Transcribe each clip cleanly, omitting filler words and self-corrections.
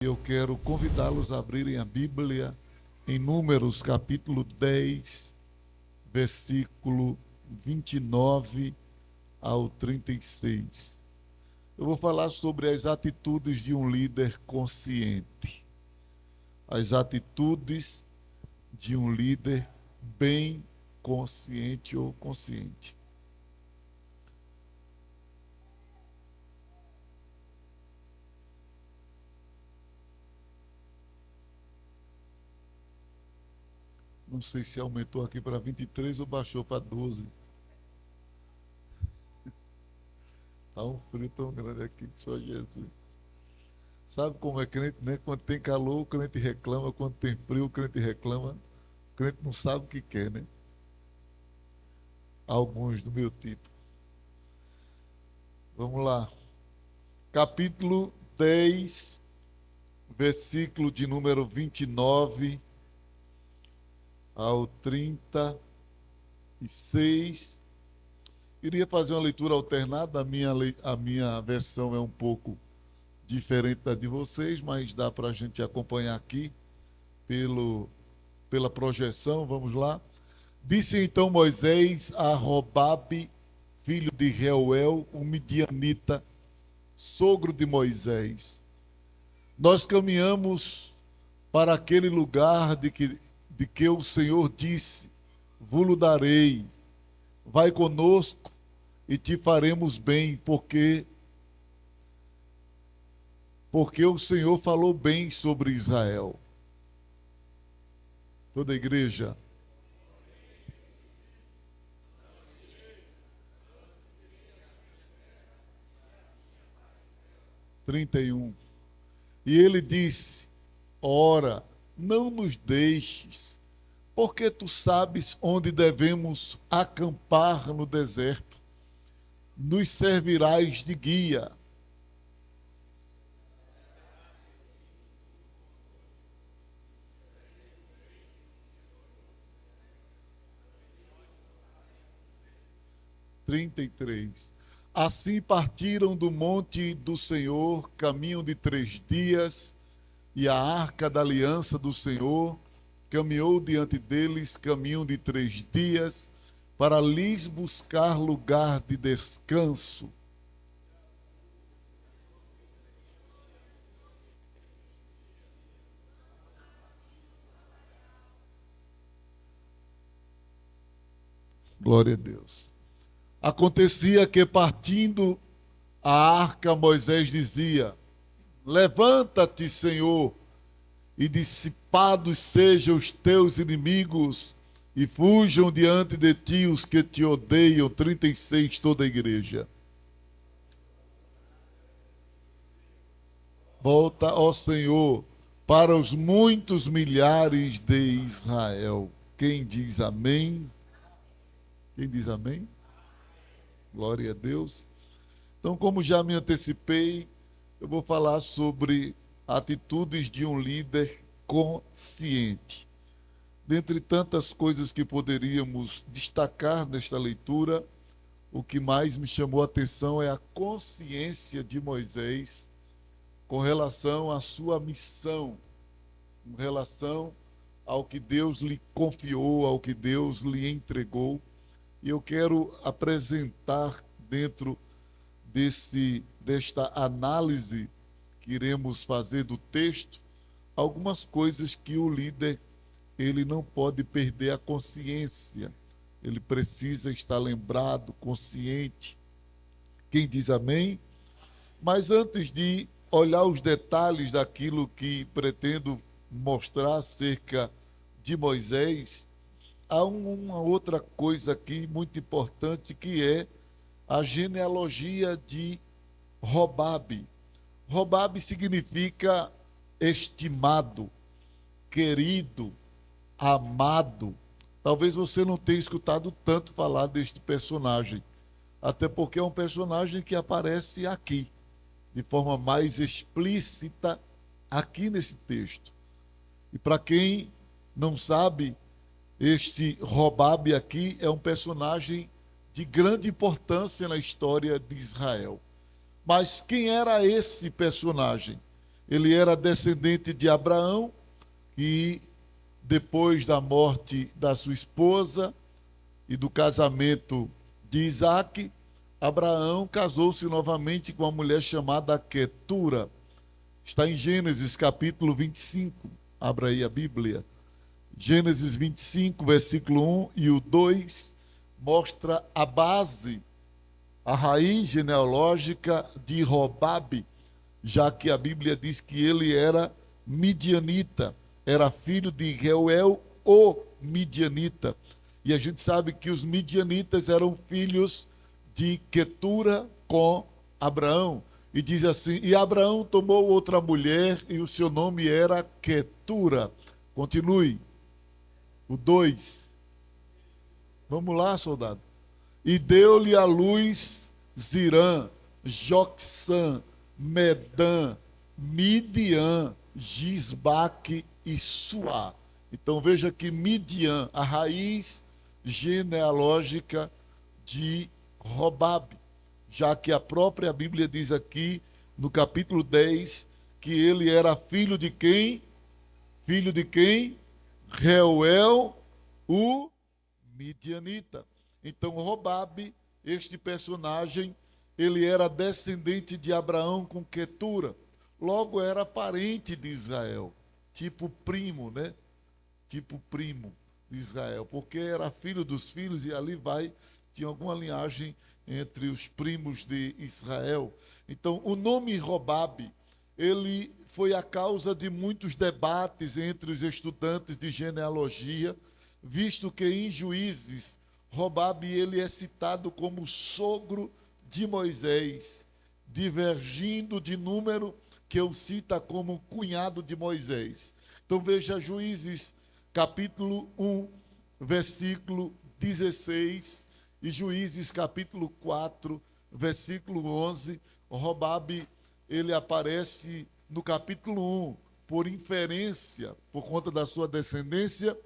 Eu quero convidá-los a abrirem a Bíblia em Números, capítulo 10, versículo 29 ao 36. Eu vou falar sobre as atitudes de um líder consciente. As atitudes de um líder bem consciente ou consciente. Não sei se aumentou aqui para 23 ou baixou para 12. Está um frio tão grande aqui que só Jesus. Sabe como é crente, né? Quando tem calor, o crente reclama. Quando tem frio, o crente reclama. O crente não sabe o que quer, né? Alguns do meu tipo. Vamos lá. Capítulo 10, versículo de número 29 ao 36. Iria fazer uma leitura alternada. A minha versão é um pouco diferente da de vocês, mas dá para a gente acompanhar aqui pela projeção. Vamos lá. Disse então Moisés a Robabe, filho de Reuel, o midianita, sogro de Moisés: nós caminhamos para aquele lugar de que o Senhor disse: vos darei, vai conosco e te faremos bem, porque o Senhor falou bem sobre Israel. Toda a igreja. 31. E ele disse: ora, não nos deixes, porque tu sabes onde devemos acampar no deserto. Nos servirás de guia. Trinta e três. Assim partiram do monte do Senhor, caminho de 3 dias, e a arca da aliança do Senhor caminhou diante deles, caminho de 3 dias, para lhes buscar lugar de descanso. Glória a Deus. Acontecia que, partindo a arca, Moisés dizia: levanta-te, Senhor, e dissipados sejam os teus inimigos, e fujam diante de ti os que te odeiam. 36, toda a igreja. Volta, ó Senhor, para os muitos milhares de Israel. Quem diz amém? Quem diz amém? Glória a Deus. Então, como já me antecipei, eu vou falar sobre atitudes de um líder consciente. Dentre tantas coisas que poderíamos destacar nesta leitura, o que mais me chamou a atenção é a consciência de Moisés com relação à sua missão, com relação ao que Deus lhe confiou, ao que Deus lhe entregou. E eu quero apresentar dentro desta análise que iremos fazer do texto, algumas coisas que o líder ele não pode perder a consciência. Ele precisa estar lembrado, consciente. Quem diz amém? Mas antes de olhar os detalhes daquilo que pretendo mostrar acerca de Moisés, há uma outra coisa aqui muito importante, que é a genealogia de Robabe. Robabe significa estimado, querido, amado. Talvez você não tenha escutado tanto falar deste personagem, até porque é um personagem que aparece aqui, de forma mais explícita, aqui nesse texto. E para quem não sabe, este Robabe aqui é um personagem de grande importância na história de Israel. Mas quem era esse personagem? Ele era descendente de Abraão, e depois da morte da sua esposa e do casamento de Isaque, Abraão casou-se novamente com uma mulher chamada Quetura. Está em Gênesis capítulo 25. Abra aí a Bíblia. Gênesis 25, versículo 1 e o 2 mostra a base, a raiz genealógica de Robabe, já que a Bíblia diz que ele era midianita, era filho de Reuel, o midianita. E a gente sabe que os midianitas eram filhos de Quetura com Abraão. E diz assim: e Abraão tomou outra mulher, e o seu nome era Quetura. Continue. O 2. Vamos lá, soldado. E deu-lhe à luz Zirã, Jocsã, Medã, Midian, Gisbaque e Suá. Então veja que Midian, a raiz genealógica de Robabe, já que a própria Bíblia diz aqui no capítulo 10 que ele era filho de quem? Filho de quem? Reuel, o midianita. Então Robabe, este personagem, ele era descendente de Abraão com Quetura. Logo era parente de Israel, tipo primo, né? Tipo primo de Israel, porque era filho dos filhos e ali tinha alguma linhagem entre os primos de Israel. Então, o nome Robabe, ele foi a causa de muitos debates entre os estudantes de genealogia, visto que em Juízes, Robabe ele é citado como sogro de Moisés, divergindo de número que o cita como cunhado de Moisés. Então veja Juízes capítulo 1, versículo 16, e Juízes capítulo 4, versículo 11, Robabe, ele aparece no capítulo 1, por inferência, por conta da sua descendência,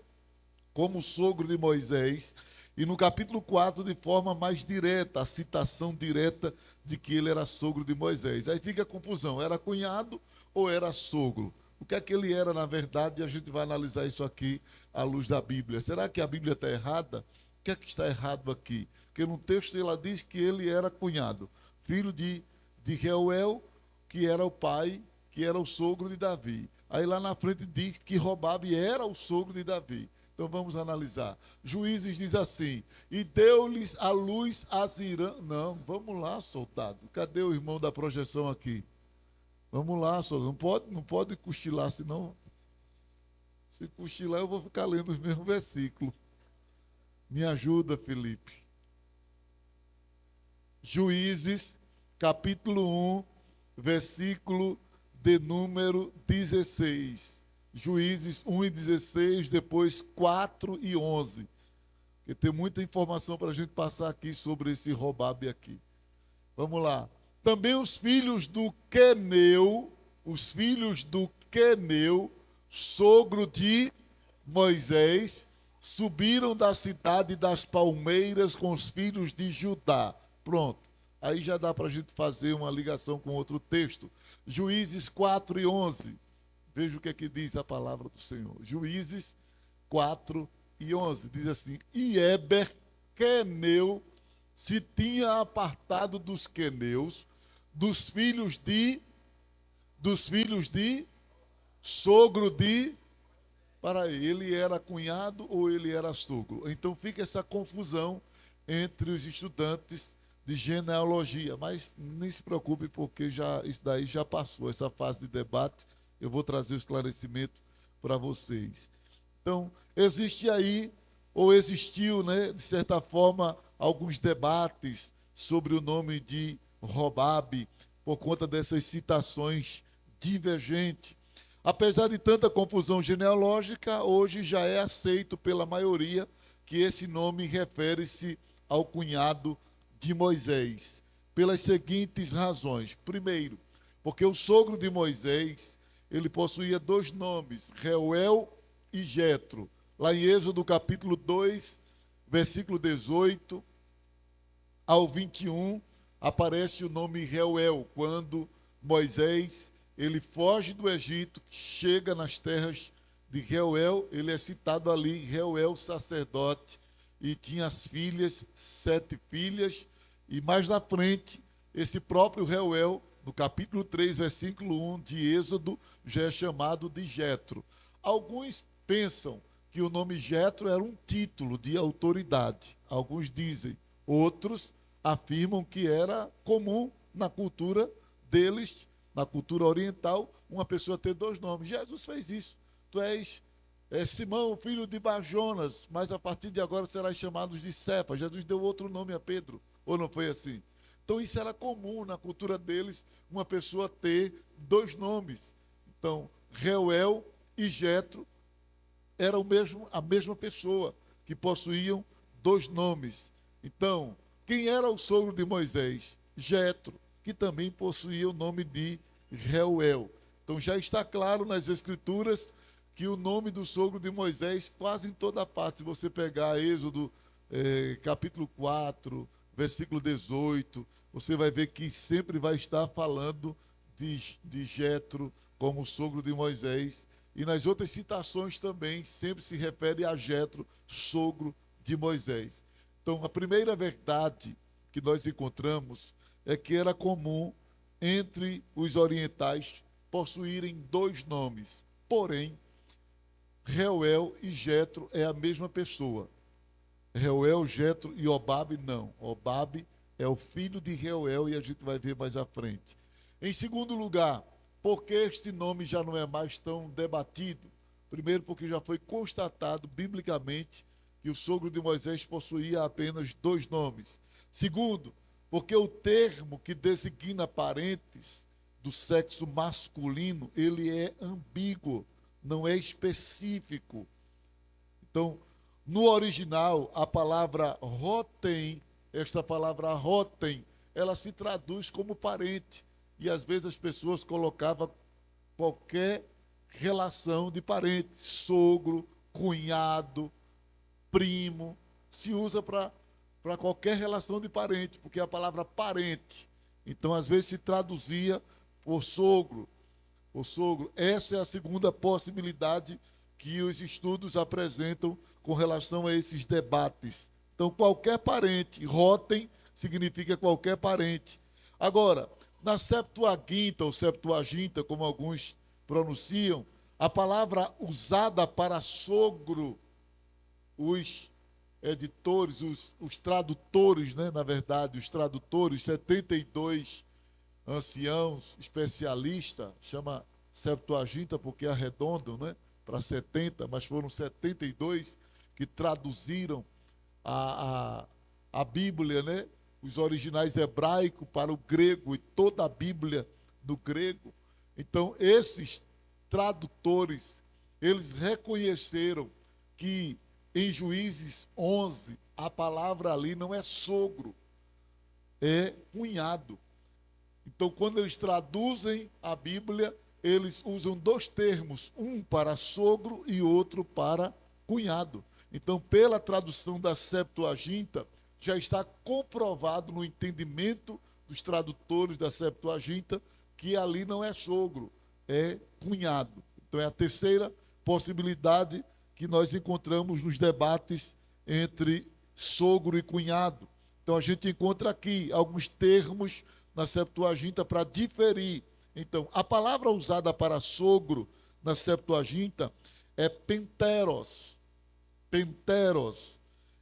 como sogro de Moisés, e no capítulo 4, de forma mais direta, a citação direta de que ele era sogro de Moisés. Aí fica a confusão, era cunhado ou era sogro? O que é que ele era, na verdade? E a gente vai analisar isso aqui à luz da Bíblia. Será que a Bíblia está errada? O que é que está errado aqui? Porque no texto ela diz que ele era cunhado, filho de Reuel, que era o pai, que era o sogro de Davi. Aí lá na frente diz que Robabe era o sogro de Davi. Então vamos analisar. Juízes diz assim: e deu-lhes a luz a Zirã. Não, vamos lá, soldado. Cadê o irmão da projeção aqui? Vamos lá, soldado. Não pode cochilar, senão. Se cochilar, eu vou ficar lendo os mesmos versículos. Me ajuda, Felipe. Juízes, capítulo 1, versículo de número 16. Juízes 1 e 16, depois 4 e 11. Porque tem muita informação para a gente passar aqui sobre esse Robabe aqui. Vamos lá. Também os filhos do Queneu, sogro de Moisés, subiram da cidade das palmeiras com os filhos de Judá. Pronto. Aí já dá para a gente fazer uma ligação com outro texto. Juízes 4 e 11. Veja o que é que diz a palavra do Senhor. Juízes 4 e 11. Diz assim: e Éber, Queneu, se tinha apartado dos queneus, dos filhos de sogro de, para ele era cunhado ou ele era sogro. Então fica essa confusão entre os estudantes de genealogia, mas nem se preocupe porque isso daí já passou, essa fase de debate. Eu vou trazer o esclarecimento para vocês. Então, existe aí, ou existiu, né, de certa forma, alguns debates sobre o nome de Robabe, por conta dessas citações divergentes. Apesar de tanta confusão genealógica, hoje já é aceito pela maioria que esse nome refere-se ao cunhado de Moisés, pelas seguintes razões. Primeiro, porque o sogro de Moisés, ele possuía dois nomes, Reuel e Jetro. Lá em Êxodo capítulo 2, versículo 18 ao 21, aparece o nome Reuel, quando Moisés ele foge do Egito, chega nas terras de Reuel, ele é citado ali, Reuel sacerdote, e tinha as filhas, 7 filhas, e mais na frente, esse próprio Reuel, no capítulo 3, versículo 1 de Êxodo, já é chamado de Jetro. Alguns pensam que o nome Jetro era um título de autoridade, alguns dizem, outros afirmam que era comum na cultura deles, na cultura oriental, uma pessoa ter 2 nomes. Jesus fez isso. Tu és Simão, filho de Barjonas, mas a partir de agora serás chamado de Cefa. Jesus deu outro nome a Pedro, ou não foi assim? Então isso era comum na cultura deles, uma pessoa ter 2 nomes. Então, Reuel e Jetro eram a mesma pessoa, que possuíam 2 nomes. Então, quem era o sogro de Moisés? Jetro, que também possuía o nome de Reuel. Então já está claro nas Escrituras que o nome do sogro de Moisés, quase em toda parte, se você pegar Êxodo capítulo 4, versículo 18, você vai ver que sempre vai estar falando de Jetro como sogro de Moisés. E nas outras citações também sempre se refere a Jetro, sogro de Moisés. Então, a primeira verdade que nós encontramos é que era comum entre os orientais possuírem 2 nomes. Porém, Reuel e Jetro é a mesma pessoa. Reuel, Jetro e Obabe não. Obabe é o filho de Reuel e a gente vai ver mais à frente. Em segundo lugar, por que este nome já não é mais tão debatido? Primeiro, porque já foi constatado biblicamente que o sogro de Moisés possuía apenas 2 nomes. Segundo, porque o termo que designa parentes do sexo masculino, ele é ambíguo, não é específico. Então, no original, a palavra rotem, esta palavra rotem, ela se traduz como parente. E às vezes as pessoas colocavam qualquer relação de parente, sogro, cunhado, primo, se usa para qualquer relação de parente, porque é a palavra parente. Então, às vezes se traduzia por sogro. Essa é a segunda possibilidade que os estudos apresentam com relação a esses debates. Então, qualquer parente, rotem significa qualquer parente. Agora, na Septuaginta, ou Septuaginta, como alguns pronunciam, a palavra usada para sogro, os editores, os tradutores, né, na verdade, os tradutores, 72 anciãos, especialistas, chama Septuaginta porque arredondam, né, para 70, mas foram 72 que traduziram a Bíblia, né, os originais hebraicos para o grego e toda a Bíblia no grego. Então, esses tradutores, eles reconheceram que em Juízes 11, a palavra ali não é sogro, é cunhado. Então, quando eles traduzem a Bíblia, eles usam 2 termos, um para sogro e outro para cunhado. Então, pela tradução da Septuaginta, já está comprovado no entendimento dos tradutores da Septuaginta que ali não é sogro, é cunhado. Então, é a terceira possibilidade que nós encontramos nos debates entre sogro e cunhado. Então, a gente encontra aqui alguns termos na Septuaginta para diferir. Então, a palavra usada para sogro na Septuaginta é penteros. Penteros.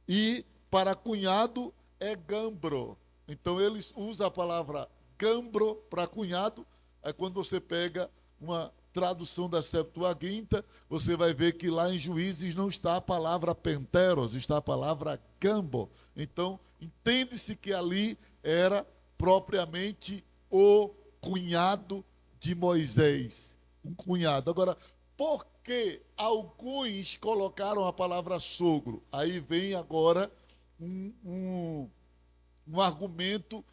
E para cunhado é gambro. Então, eles usam a palavra gambro para cunhado. Aí, quando você pega uma tradução da Septuaginta, você vai ver que lá em Juízes não está a palavra penteros, está a palavra gambo. Então, entende-se que ali era propriamente o cunhado de Moisés. Um cunhado. Agora, por que alguns colocaram a palavra sogro? Aí vem agora um argumento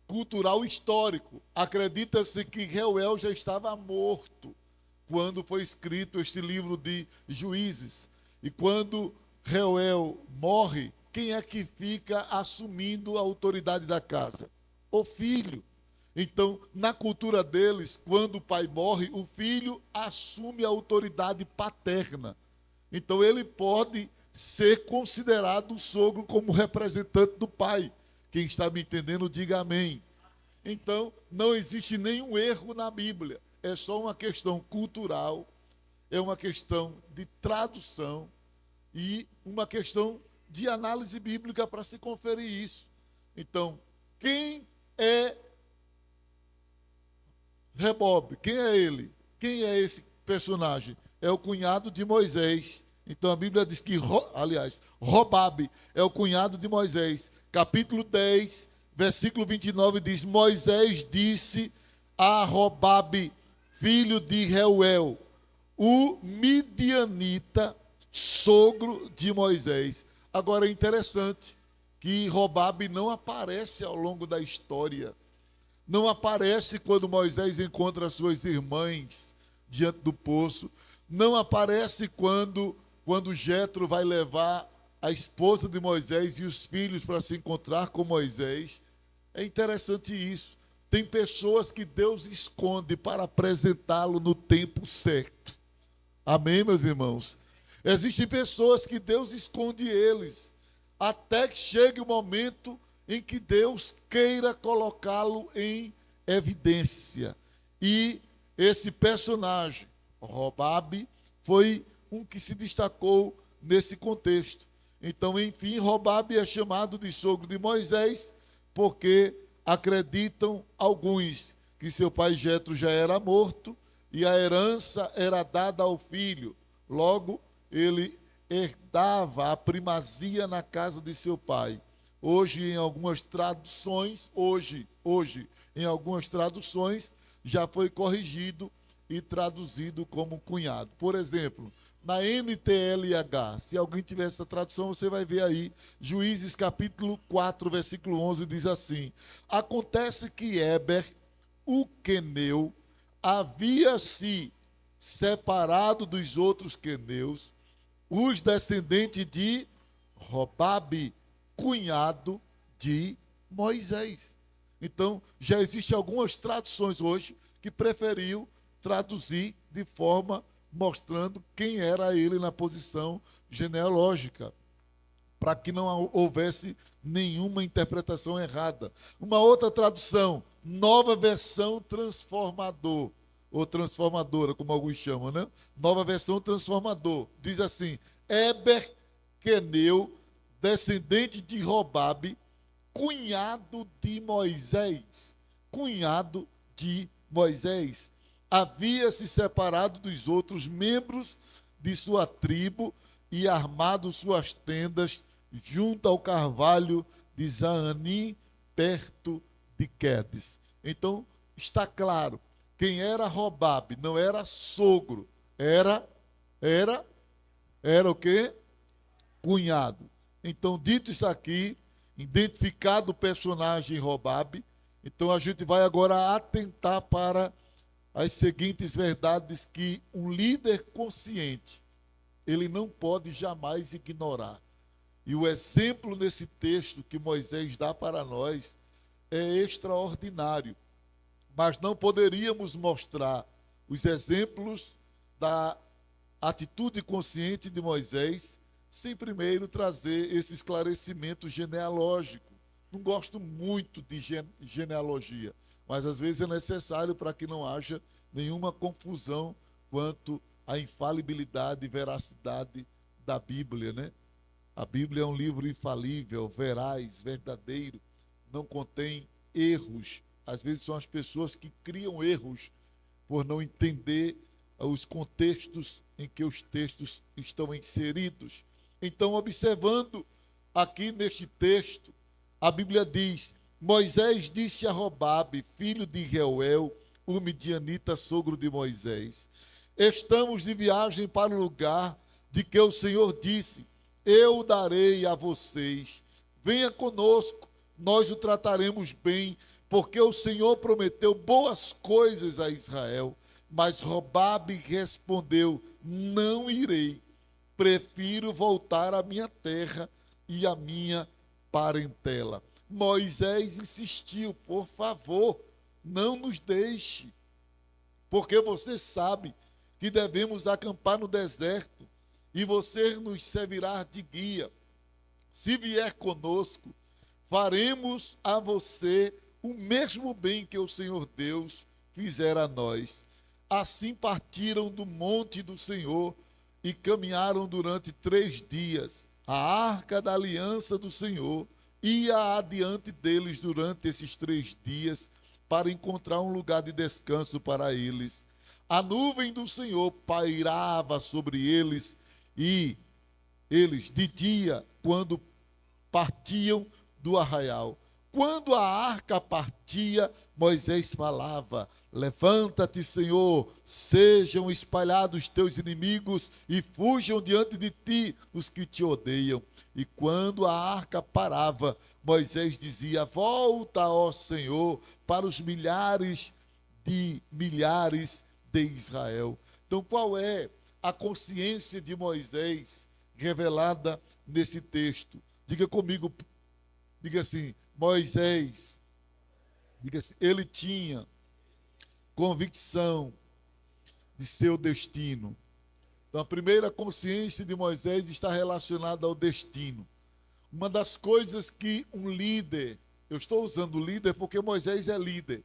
cultural histórico. Acredita-se que Reuel já estava morto quando foi escrito este livro de Juízes. E quando Reuel morre, quem é que fica assumindo a autoridade da casa? O filho. Então, na cultura deles, quando o pai morre, o filho assume a autoridade paterna. Então, ele pode ser considerado o sogro como representante do pai. Quem está me entendendo, diga amém. Então, não existe nenhum erro na Bíblia. É só uma questão cultural, é uma questão de tradução e uma questão de análise bíblica para se conferir isso. Então, quem é Rebobe? Quem é ele? Quem é esse personagem? É o cunhado de Moisés. Então a Bíblia diz que, aliás, Robabe é o cunhado de Moisés. Capítulo 10, versículo 29 diz: Moisés disse a Robabe, filho de Reuel, o midianita, sogro de Moisés. Agora é interessante que Robabe não aparece ao longo da história. Não aparece quando Moisés encontra suas irmãs diante do poço. Não aparece quando Jetro vai levar a esposa de Moisés e os filhos para se encontrar com Moisés. É interessante isso. Tem pessoas que Deus esconde para apresentá-lo no tempo certo. Amém, meus irmãos? Existem pessoas que Deus esconde eles, até que chegue o momento em que Deus queira colocá-lo em evidência. E esse personagem, Robabe, foi um que se destacou nesse contexto. Então, enfim, Robabe é chamado de sogro de Moisés, porque acreditam alguns que seu pai Jetro já era morto e a herança era dada ao filho. Logo, ele herdava a primazia na casa de seu pai. Hoje, em algumas traduções, em algumas traduções, já foi corrigido e traduzido como cunhado. Por exemplo, na NTLH, se alguém tiver essa tradução, você vai ver aí, Juízes capítulo 4, versículo 11, diz assim: acontece que Éber, o queneu, havia se separado dos outros queneus, os descendentes de Robabe, cunhado de Moisés. Então, já existem algumas traduções hoje que preferiu traduzir de forma mostrando quem era ele na posição genealógica, para que não houvesse nenhuma interpretação errada. Uma outra tradução, nova versão transformador, ou transformadora, como alguns chamam, né? Nova versão transformador. Diz assim: Éber queneu, descendente de Robabe, cunhado de Moisés. Cunhado de Moisés. Havia se separado dos outros membros de sua tribo e armado suas tendas junto ao carvalho de Zaanim, perto de Quedes. Então, está claro, quem era Robabe não era sogro, era o quê? Cunhado. Então, dito isso aqui, identificado o personagem Robabe, então a gente vai agora atentar para as seguintes verdades que um líder consciente, ele não pode jamais ignorar. E o exemplo nesse texto que Moisés dá para nós é extraordinário. Mas não poderíamos mostrar os exemplos da atitude consciente de Moisés sem primeiro trazer esse esclarecimento genealógico. Não gosto muito de genealogia, mas às vezes é necessário para que não haja nenhuma confusão quanto à infalibilidade e veracidade da Bíblia, né? A Bíblia é um livro infalível, veraz, verdadeiro, não contém erros. Às vezes são as pessoas que criam erros por não entender os contextos em que os textos estão inseridos. Então, observando aqui neste texto, a Bíblia diz: Moisés disse a Robabe, filho de Reuel, o midianita, sogro de Moisés: estamos de viagem para o lugar de que o Senhor disse: eu darei a vocês. Venha conosco, nós o trataremos bem, porque o Senhor prometeu boas coisas a Israel. Mas Robabe respondeu: não irei, prefiro voltar à minha terra e à minha parentela. Moisés insistiu: por favor, não nos deixe, porque você sabe que devemos acampar no deserto e você nos servirá de guia. Se vier conosco, faremos a você o mesmo bem que o Senhor Deus fizera a nós. Assim partiram do monte do Senhor e caminharam durante 3 dias. A arca da aliança do Senhor ia adiante deles durante esses 3 dias para encontrar um lugar de descanso para eles. A nuvem do Senhor pairava sobre eles e eles de dia, quando partiam do arraial. Quando a arca partia, Moisés falava: levanta-te, Senhor, sejam espalhados teus inimigos e fujam diante de ti os que te odeiam. E quando a arca parava, Moisés dizia: volta, ó Senhor, para os milhares de Israel. Então, qual é a consciência de Moisés revelada nesse texto? Diga comigo, diga assim: Moisés, diga assim, ele tinha convicção de seu destino. Então, a primeira consciência de Moisés está relacionada ao destino. Uma das coisas que um líder, eu estou usando líder porque Moisés é líder,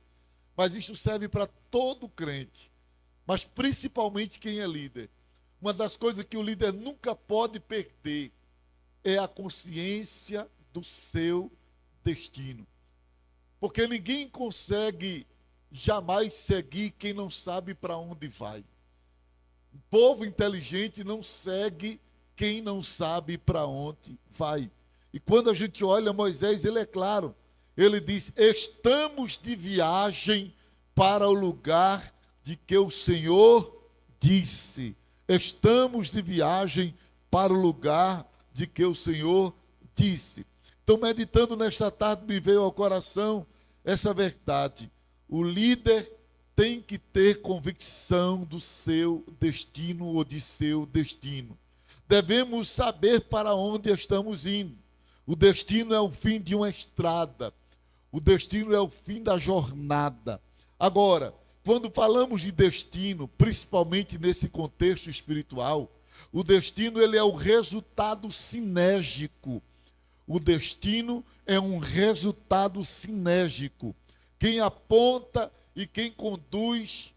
mas isso serve para todo crente, mas principalmente quem é líder. Uma das coisas que o líder nunca pode perder é a consciência do seu destino. Porque ninguém consegue jamais seguir quem não sabe para onde vai. O povo inteligente não segue quem não sabe para onde vai. E quando a gente olha Moisés, ele é claro. Ele diz: estamos de viagem para o lugar de que o Senhor disse. Estamos de viagem para o lugar de que o Senhor disse. Então, meditando nesta tarde, me veio ao coração essa verdade. O líder tem que ter convicção do seu destino ou de seu destino. Devemos saber para onde estamos indo. O destino é o fim de uma estrada. O destino é o fim da jornada. Agora, quando falamos de destino, principalmente nesse contexto espiritual, o destino ele é o resultado sinérgico. O destino é um resultado sinérgico. Quem aponta e quem conduz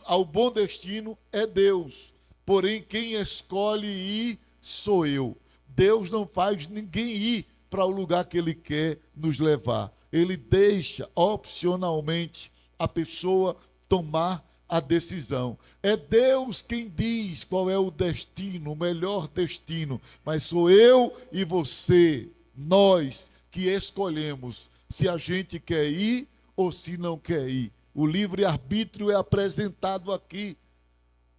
ao bom destino é Deus. Porém, quem escolhe ir sou eu. Deus não faz ninguém ir para o lugar que Ele quer nos levar. Ele deixa opcionalmente a pessoa tomar a decisão. É Deus quem diz qual é o destino, o melhor destino. Mas sou eu e você, nós, que escolhemos se a gente quer ir ou se não quer ir. O livre-arbítrio é apresentado aqui.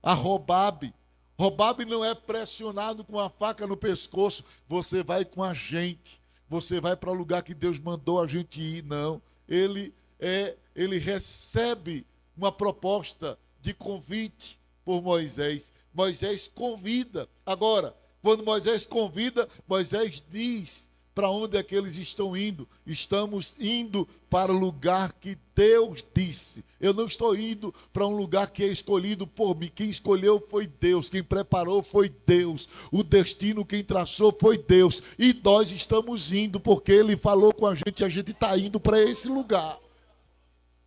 A Robabe. Robabe não é pressionado com a faca no pescoço. Você vai com a gente. Você vai para o lugar que Deus mandou a gente ir. Não. Ele recebe uma proposta de convite por Moisés. Moisés convida. Agora, quando Moisés convida, Moisés diz para onde é que eles estão indo. Estamos indo para o lugar que Deus disse. Eu não estou indo para um lugar que é escolhido por mim. Quem escolheu foi Deus. Quem preparou foi Deus. O destino quem traçou foi Deus. E nós estamos indo porque Ele falou com a gente está indo para esse lugar.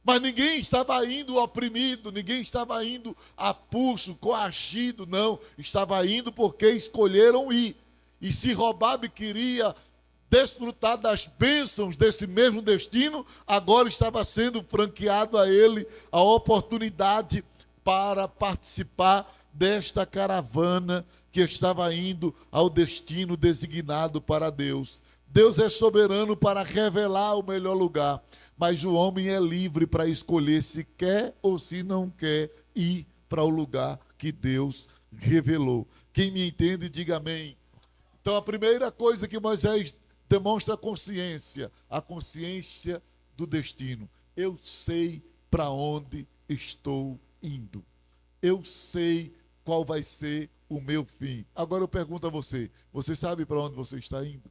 Mas ninguém estava indo oprimido, ninguém estava indo a pulso, coagido, não. Estava indo porque escolheram ir. E se Robabe queria desfrutar das bênçãos desse mesmo destino, agora estava sendo franqueado a ele a oportunidade para participar desta caravana que estava indo ao destino designado para Deus. Deus é soberano para revelar o melhor lugar. Mas o homem é livre para escolher se quer ou se não quer ir para o lugar que Deus revelou. Quem me entende, diga amém. Então, a primeira coisa que Moisés demonstra a consciência do destino. Eu sei para onde estou indo. Eu sei qual vai ser o meu fim. Agora eu pergunto a você, você sabe para onde você está indo?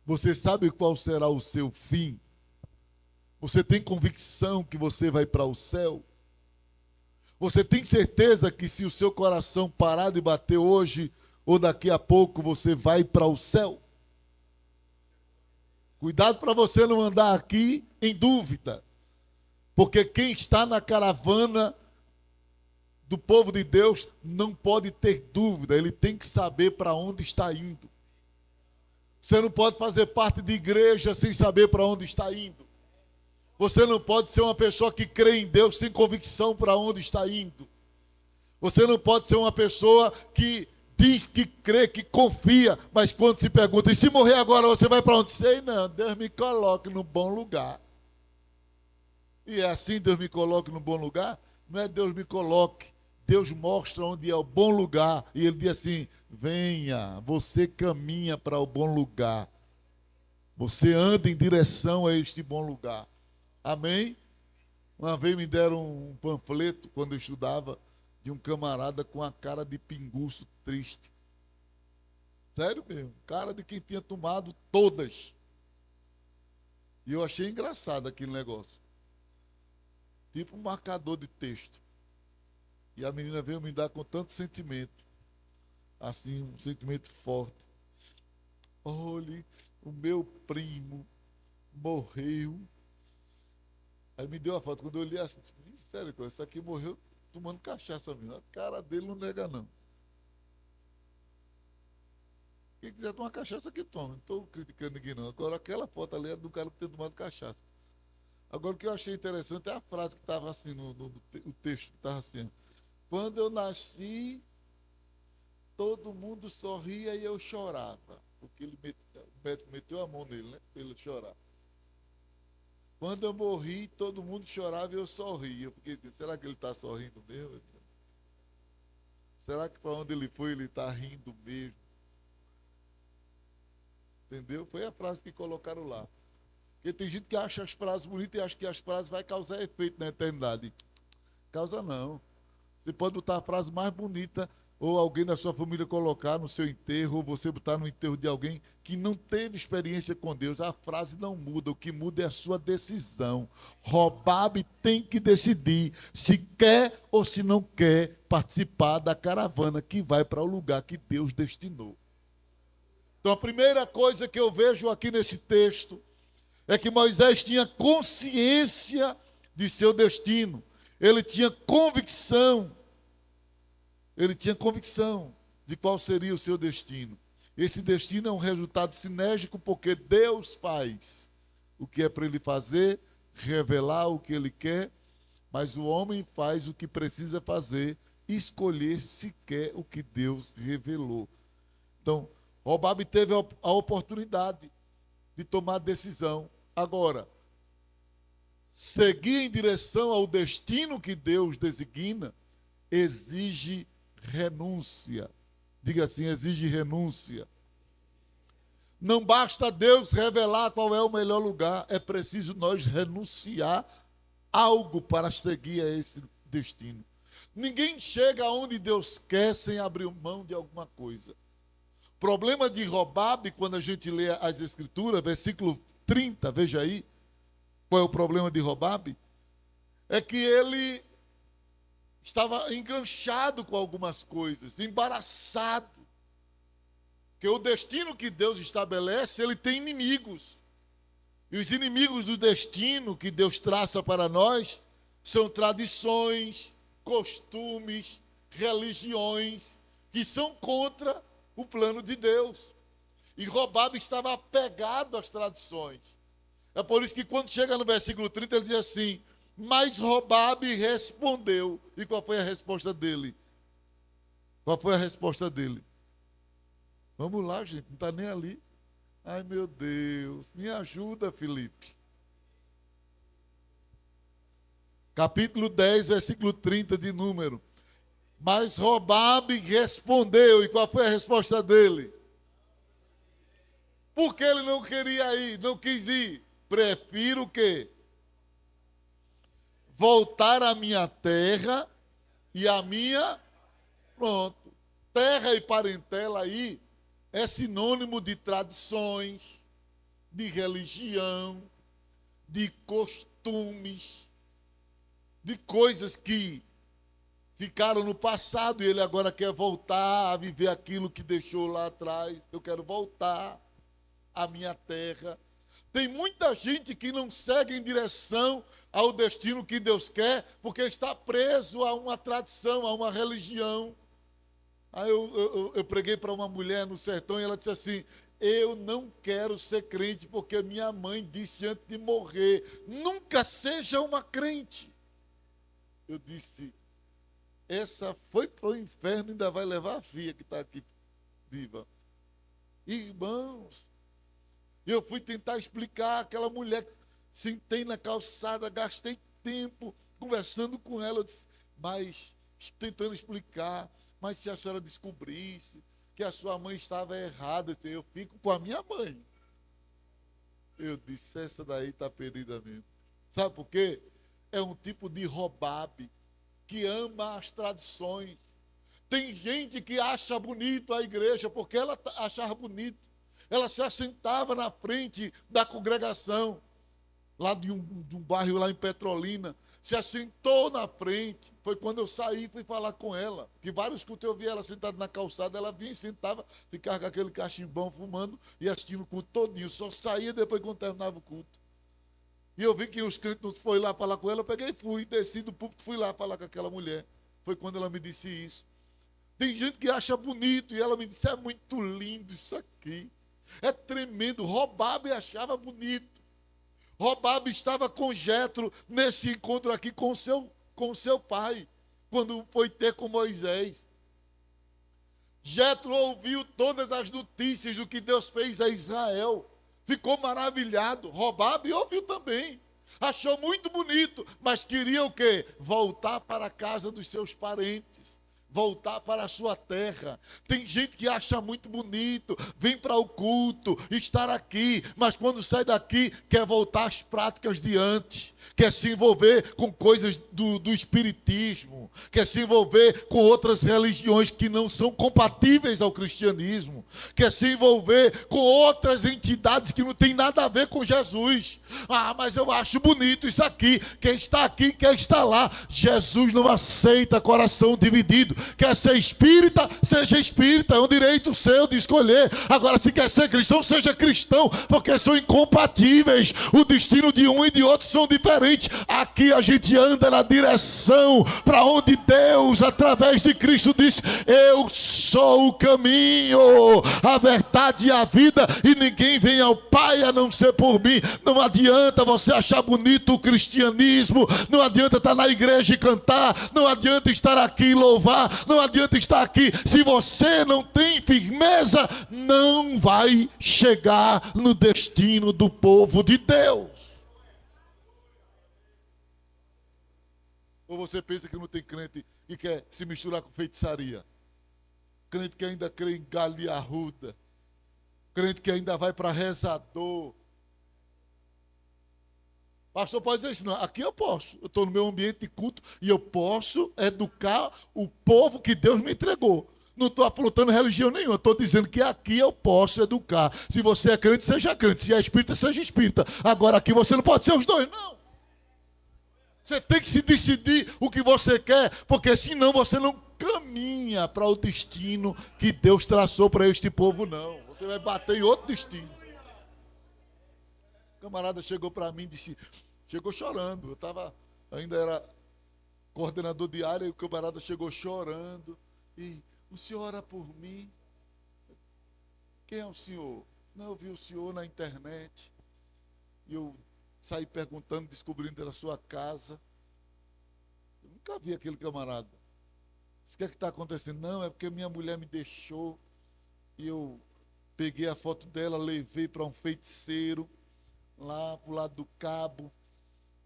Você sabe qual será o seu fim? Você tem convicção que você vai para o céu? Você tem certeza que se o seu coração parar de bater hoje ou daqui a pouco você vai para o céu? Cuidado para você não andar aqui em dúvida. Porque quem está na caravana do povo de Deus não pode ter dúvida, ele tem que saber para onde está indo. Você não pode fazer parte de igreja sem saber para onde está indo. Você não pode ser uma pessoa que crê em Deus sem convicção para onde está indo. Você não pode ser uma pessoa que diz que crê, que confia, mas quando se pergunta, e se morrer agora você vai para onde? Sei não, Deus me coloque no bom lugar. E é assim, Deus me coloque no bom lugar? Não é Deus me coloque, Deus mostra onde é o bom lugar. E ele diz assim, venha, você caminha para o bom lugar. Você anda em direção a este bom lugar. Amém? Uma vez me deram um panfleto, quando eu estudava, de um camarada com a cara de pinguço triste. Sério mesmo, cara de quem tinha tomado todas. E eu achei engraçado aquele negócio. Tipo um marcador de texto. E a menina veio me dar com tanto sentimento. Assim, um sentimento forte. Olhe, o meu primo morreu. Aí me deu a foto. Quando eu olhei assim, disse, sério, esse aqui morreu tomando cachaça mesmo. A cara dele não nega, não. Quem quiser tomar cachaça, que toma. Não estou criticando ninguém, não. Agora, aquela foto ali é do cara que tem tomado cachaça. Agora, o que eu achei interessante é a frase que estava assim, o texto que estava assim. Quando eu nasci, todo mundo sorria e eu chorava. Porque o médico meteu a mão nele, né? Para ele chorar. Quando eu morri, todo mundo chorava e eu sorria. Eu fiquei, será que ele está sorrindo mesmo? Será que para onde ele foi, ele está rindo mesmo? Entendeu? Foi a frase que colocaram lá. Porque tem gente que acha as frases bonitas e acha que as frases vão causar efeito na eternidade. Causa não. Você pode botar a frase mais bonita, ou alguém da sua família colocar no seu enterro, ou você botar no enterro de alguém que não teve experiência com Deus. A frase não muda, o que muda é a sua decisão. Robabe tem que decidir se quer ou se não quer participar da caravana que vai para o lugar que Deus destinou. Então a primeira coisa que eu vejo aqui nesse texto é que Moisés tinha consciência de seu destino. Ele tinha convicção de qual seria o seu destino. Esse destino é um resultado sinérgico porque Deus faz o que é para ele fazer, revelar o que ele quer, mas o homem faz o que precisa fazer, escolher se quer o que Deus revelou. Então, Robabe teve a oportunidade de tomar decisão. Agora, seguir em direção ao destino que Deus designa exige renúncia. Diga assim, exige renúncia. Não basta Deus revelar qual é o melhor lugar, é preciso nós renunciar algo para seguir a esse destino. Ninguém chega aonde Deus quer sem abrir mão de alguma coisa. O problema de Robabe, quando a gente lê as Escrituras, versículo 30, veja aí, qual é o problema de Robabe? É que ele estava enganchado com algumas coisas, embaraçado. Porque o destino que Deus estabelece, ele tem inimigos. E os inimigos do destino que Deus traça para nós são tradições, costumes, religiões que são contra o plano de Deus. E Robabe estava apegado às tradições. É por isso que quando chega no versículo 30, ele diz assim, mas Robabe respondeu. E qual foi a resposta dele? Qual foi a resposta dele? Vamos lá, gente, não está nem ali. Ai, meu Deus, me ajuda, Felipe. Capítulo 10, versículo 30 de Número. Mas Robabe respondeu. E qual foi a resposta dele? Porque ele não queria ir, não quis ir. Prefiro o quê? Voltar à minha terra e à minha... Pronto. Terra e parentela aí é sinônimo de tradições, de religião, de costumes, de coisas que ficaram no passado e ele agora quer voltar a viver aquilo que deixou lá atrás. Eu quero voltar à minha terra. Tem muita gente que não segue em direção ao destino que Deus quer, porque está preso a uma tradição, a uma religião. Aí eu preguei para uma mulher no sertão e ela disse assim: eu não quero ser crente porque minha mãe disse antes de morrer, nunca seja uma crente. Eu disse, essa foi para o inferno e ainda vai levar a filha que está aqui viva. Irmãos, eu fui tentar explicar aquela mulher, sentei na calçada, gastei tempo conversando com ela, mas tentando explicar, mas se a senhora descobrisse que a sua mãe estava errada, eu fico com a minha mãe. Eu disse, essa daí está perdida mesmo. Sabe por quê? É um tipo de Robabe que ama as tradições. Tem gente que acha bonito a igreja porque ela achava bonito. Ela se assentava na frente da congregação, lá de um bairro lá em Petrolina, se assentou na frente. Foi quando eu saí e fui falar com ela, que vários cultos eu via ela sentada na calçada, ela vinha e sentava, ficava com aquele cachimbão fumando e assistindo o culto todinho, só saía depois quando terminava o culto. E eu vi que os crentes não foram lá falar com ela, eu peguei e fui, desci do púlpito, fui lá falar com aquela mulher. Foi quando ela me disse isso. Tem gente que acha bonito e ela me disse, é muito lindo isso aqui. É tremendo. Robabe achava bonito. Robabe estava com Jetro nesse encontro aqui com seu pai, quando foi ter com Moisés. Jetro ouviu todas as notícias do que Deus fez a Israel. Ficou maravilhado. Robabe ouviu também. Achou muito bonito, mas queria o quê? Voltar para a casa dos seus parentes. Voltar para a sua terra. Tem gente que acha muito bonito, vem para o culto, estar aqui, mas quando sai daqui, quer voltar às práticas de antes, quer se envolver com coisas do espiritismo, quer se envolver com outras religiões que não são compatíveis ao cristianismo, quer se envolver com outras entidades que não tem nada a ver com Jesus. Ah, mas eu acho bonito isso aqui, quem está aqui quer estar lá. Jesus não aceita coração dividido. Quer ser espírita, seja espírita, é um direito seu de escolher. Agora, se quer ser cristão, seja cristão, porque são incompatíveis. O destino de um e de outro são diferentes. Aqui a gente anda na direção para onde Deus, através de Cristo, diz: eu sou o caminho, a verdade e a vida, e ninguém vem ao Pai a não ser por mim. Não adianta você achar bonito o cristianismo, não adianta estar na igreja e cantar, não adianta estar aqui e louvar, não adianta estar aqui. Se você não tem firmeza, não vai chegar no destino do povo de Deus. Ou você pensa que não tem crente e quer se misturar com feitiçaria? Crente que ainda crê em galinha arruda, crente que ainda vai para rezador. Pastor pode dizer isso, não, aqui eu posso, eu estou no meu ambiente de culto e eu posso educar o povo que Deus me entregou. Não estou afrontando religião nenhuma, estou dizendo que aqui eu posso educar. Se você é crente, seja crente, se é espírita, seja espírita. Agora aqui você não pode ser os dois, não. Você tem que se decidir o que você quer, porque senão você não caminha para o destino que Deus traçou para este povo, não. Você vai bater em outro destino. O camarada chegou para mim e disse, chegou chorando. Ainda era coordenador de área, e o camarada chegou chorando. E o senhor ora por mim? Quem é o senhor? Não, eu vi o senhor na internet. E eu saí perguntando, descobrindo era sua casa. Eu nunca vi aquele camarada. Disse, o que é que está acontecendo? Não, é porque minha mulher me deixou. E eu peguei a foto dela, levei para um feiticeiro lá pro lado do Cabo.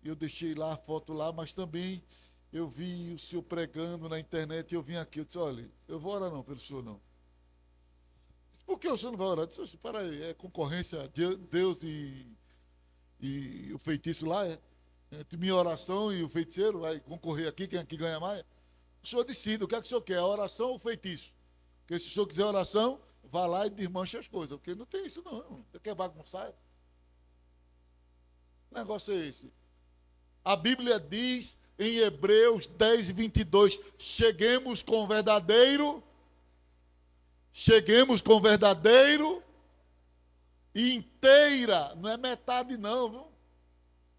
Eu deixei lá a foto lá, mas também eu vi o senhor pregando na internet e eu vim aqui. Eu disse, olha, eu vou orar não pelo senhor não. Disse, por que o senhor não vai orar? Eu disse, para aí, é concorrência de Deus e o feitiço lá, entre minha oração e o feiticeiro, vai concorrer aqui, quem aqui ganha mais? O senhor decide, o que é que o senhor quer, a oração ou o feitiço? Porque se o senhor quiser oração, vá lá e desmanche as coisas, porque não tem isso não, você quer bagunçar? Que negócio é esse? A Bíblia diz em Hebreus 10:22, cheguemos com verdadeiro e inteira, não é metade não, viu?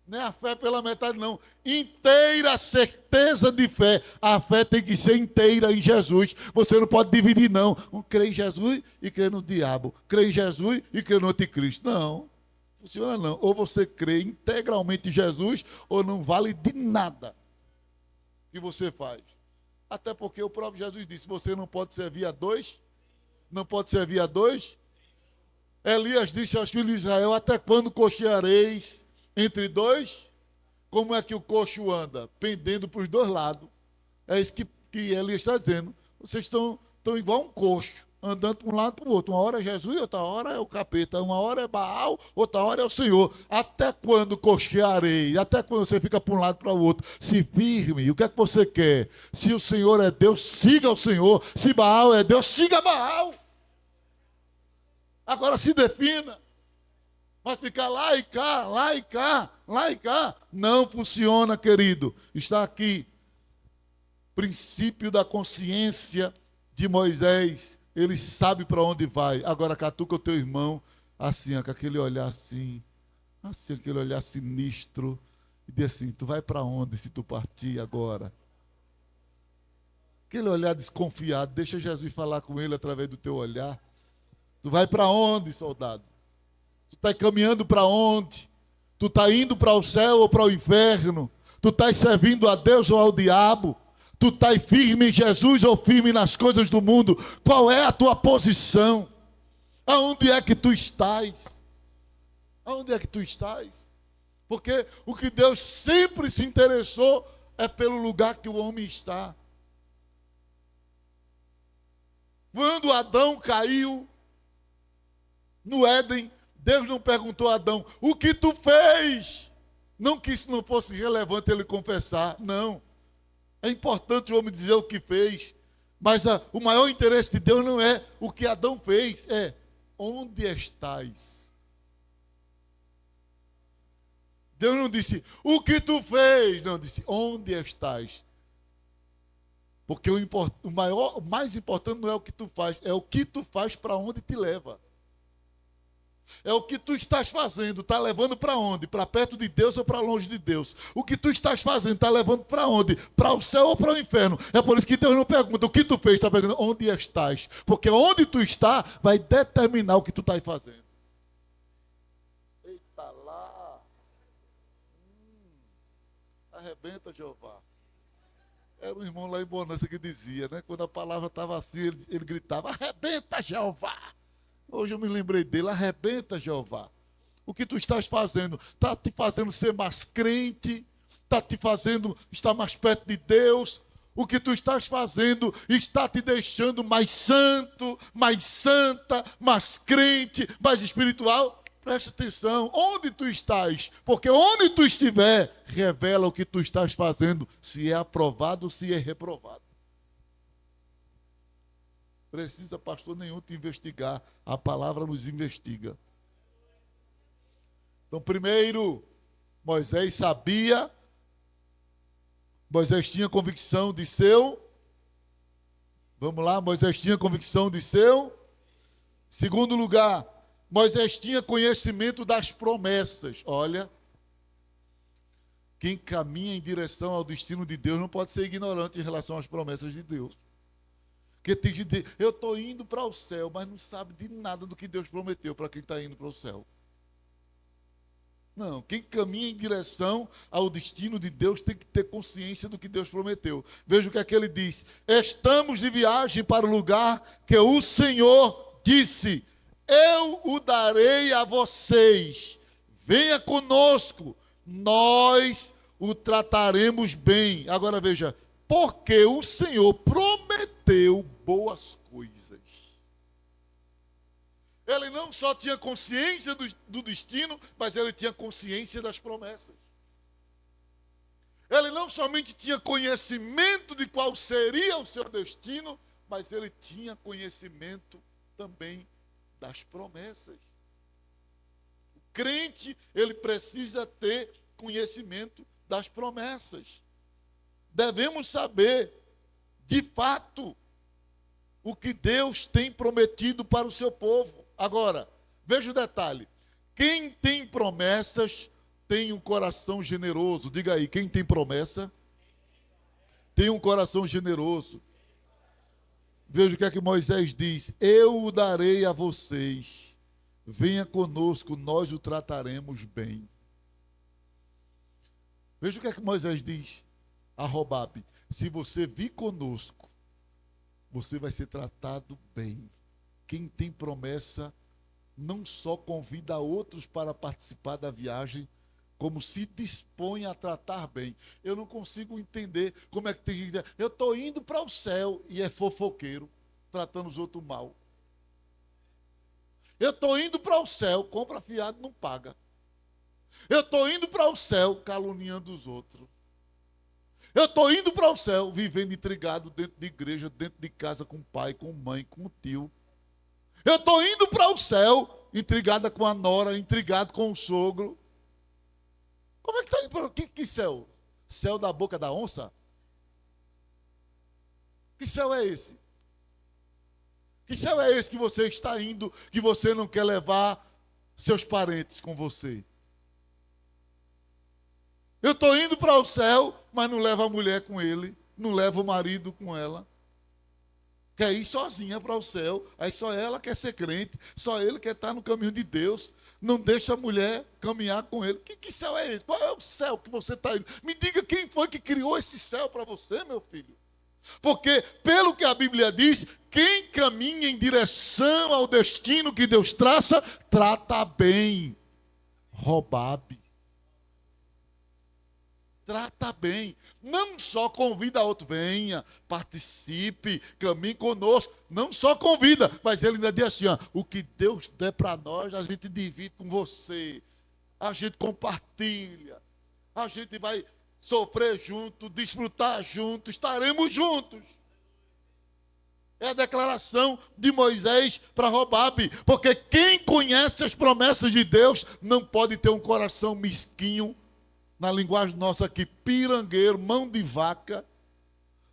Não é a fé pela metade não, inteira certeza de fé. A fé tem que ser inteira em Jesus. Você não pode dividir não, crer em Jesus e crer no diabo, crer em Jesus e crer no anticristo. Não, funciona não. Ou você crê integralmente em Jesus, ou não vale de nada que você faz. Até porque o próprio Jesus disse, você não pode servir a dois, não pode servir a dois. Elias disse aos filhos de Israel, até quando cocheareis entre dois? Como é que o coxo anda? Pendendo para os dois lados. É isso que Elias está dizendo. Vocês estão igual um coxo, andando para um lado para o outro. Uma hora é Jesus, outra hora é o capeta. Uma hora é Baal, outra hora é o Senhor. Até quando cochearei? Até quando você fica para um lado para o outro? Se firme. O que é que você quer? Se o Senhor é Deus, siga o Senhor. Se Baal é Deus, siga Baal. Agora se defina. Mas ficar lá e cá, lá e cá, lá e cá, não funciona, querido. Está aqui. Princípio da consciência de Moisés. Ele sabe para onde vai. Agora catuca o teu irmão, assim, ó, com aquele olhar assim, aquele olhar sinistro. E diz assim, tu vai para onde se tu partir agora? Aquele olhar desconfiado, deixa Jesus falar com ele através do teu olhar. Tu vai para onde, soldado? Tu está caminhando para onde? Tu está indo para o céu ou para o inferno? Tu estás servindo a Deus ou ao diabo? Tu estás firme em Jesus ou firme nas coisas do mundo? Qual é a tua posição? Aonde é que tu estás? Aonde é que tu estás? Porque o que Deus sempre se interessou é pelo lugar que o homem está. Quando Adão caiu no Éden, Deus não perguntou a Adão, o que tu fez? Não que isso não fosse relevante ele confessar, não. É importante o homem dizer o que fez, mas o maior interesse de Deus não é o que Adão fez, é onde estás? Deus não disse, o que tu fez? Não, disse, onde estás? Porque o mais importante não é o que tu faz, é o que tu faz para onde te leva. É o que tu estás fazendo, está levando para onde? Para perto de Deus ou para longe de Deus? O que tu estás fazendo está levando para onde? Para o céu ou para o inferno? É por isso que Deus não pergunta o que tu fez, está perguntando onde estás. Porque onde tu está vai determinar o que tu estás fazendo. Eita lá! Arrebenta, Jeová. Era um irmão lá em Bonança que dizia, né? Quando a palavra estava assim, ele gritava, arrebenta, Jeová! Hoje eu me lembrei dele, arrebenta, Jeová. O que tu estás fazendo? Está te fazendo ser mais crente? Está te fazendo estar mais perto de Deus? O que tu estás fazendo está te deixando mais santo, mais santa, mais crente, mais espiritual? Presta atenção, onde tu estás? Porque onde tu estiver, revela o que tu estás fazendo, se é aprovado ou se é reprovado. Precisa pastor nenhum te investigar. A palavra nos investiga. Então, primeiro, Moisés sabia, Moisés tinha convicção de seu. Vamos lá, Moisés tinha convicção de seu. Segundo lugar, Moisés tinha conhecimento das promessas. Olha, quem caminha em direção ao destino de Deus não pode ser ignorante em relação às promessas de Deus. Porque tem gente que diz, eu estou indo para o céu, mas não sabe de nada do que Deus prometeu para quem está indo para o céu. Não, quem caminha em direção ao destino de Deus tem que ter consciência do que Deus prometeu. Veja o que é que ele diz. Estamos de viagem para o lugar que o Senhor disse, eu o darei a vocês. Venha conosco, nós o trataremos bem. Agora veja, porque o Senhor prometeu boas coisas. Ele não só tinha consciência do destino, mas ele tinha consciência das promessas. Ele não somente tinha conhecimento de qual seria o seu destino, mas ele tinha conhecimento também das promessas. O crente, ele precisa ter conhecimento das promessas. Devemos saber, de fato, o que Deus tem prometido para o seu povo. Agora, veja o detalhe. Quem tem promessas tem um coração generoso. Diga aí, quem tem promessa tem um coração generoso. Veja o que é que Moisés diz: eu o darei a vocês, venha conosco, nós o trataremos bem. Veja o que é que Moisés diz a Jobabe: se você vir conosco, você vai ser tratado bem. Quem tem promessa não só convida outros para participar da viagem, como se dispõe a tratar bem. Eu não consigo entender como é que tem gente. Eu estou indo para o céu e é fofoqueiro, tratando os outros mal. Eu estou indo para o céu, compra fiado, não paga. Eu estou indo para o céu, caluniando os outros. Eu estou indo para o céu, vivendo intrigado dentro de igreja, dentro de casa, com pai, com mãe, com tio. Eu estou indo para o céu, intrigada com a nora, intrigado com o sogro. Como é que está indo para o que céu? Céu da boca da onça? Que céu é esse? Que céu é esse que você está indo, que você não quer levar seus parentes com você? Eu estou indo para o céu, mas não levo a mulher com ele, não levo o marido com ela. Quer ir sozinha para o céu, aí só ela quer ser crente, só ele quer estar no caminho de Deus, não deixa a mulher caminhar com ele. Que céu é esse? Qual é o céu que você está indo? Me diga quem foi que criou esse céu para você, meu filho. Porque, pelo que a Bíblia diz, quem caminha em direção ao destino que Deus traça, trata bem. Jobabe. Trata bem, não só convida outro, venha, participe, caminhe conosco, não só convida, mas ele ainda diz assim, ó, o que Deus der para nós, a gente divide com você, a gente compartilha, a gente vai sofrer junto, desfrutar junto, estaremos juntos. É a declaração de Moisés para Jobabe, porque quem conhece as promessas de Deus não pode ter um coração mesquinho, na linguagem nossa aqui, pirangueiro, mão de vaca.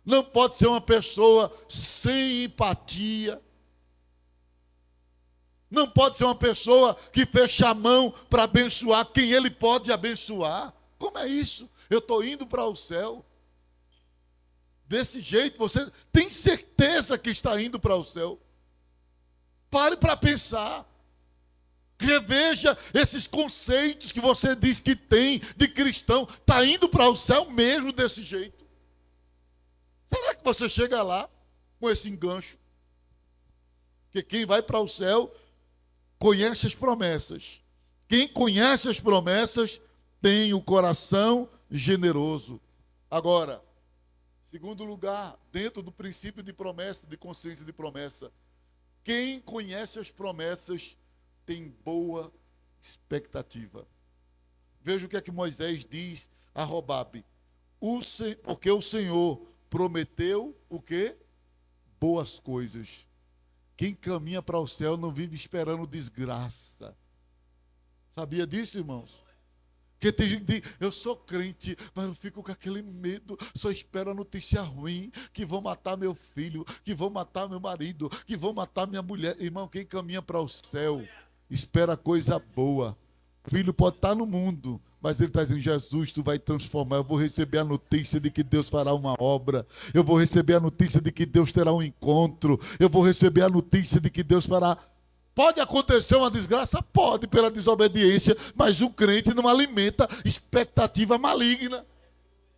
Não pode ser uma pessoa sem empatia. Não pode ser uma pessoa que fecha a mão para abençoar quem ele pode abençoar. Como é isso? Eu estou indo para o céu. Desse jeito, você tem certeza que está indo para o céu? Pare para pensar. Reveja esses conceitos que você diz que tem de cristão. Está indo para o céu mesmo desse jeito? Será que você chega lá com esse engancho? Porque quem vai para o céu conhece as promessas. Quem conhece as promessas tem o coração generoso. Agora, segundo lugar, dentro do princípio de promessa, de consciência de promessa, quem conhece as promessas tem boa expectativa. Veja o que é que Moisés diz a Jobabe. Porque o Senhor prometeu o quê? Boas coisas. Quem caminha para o céu não vive esperando desgraça. Sabia disso, irmãos? Porque tem gente que diz, eu sou crente, mas eu fico com aquele medo, só espero a notícia ruim, que vão matar meu filho, que vão matar meu marido, que vão matar minha mulher. Irmão, quem caminha para o céu espera coisa boa. O filho pode estar no mundo, mas ele está dizendo, Jesus, tu vai transformar. Eu vou receber a notícia de que Deus fará uma obra. Eu vou receber a notícia de que Deus terá um encontro. Eu vou receber a notícia de que Deus fará. Pode acontecer uma desgraça? Pode, pela desobediência, mas o crente não alimenta expectativa maligna.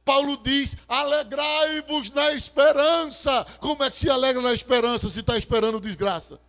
Paulo diz, alegrai-vos na esperança. Como é que se alegra na esperança se está esperando desgraça?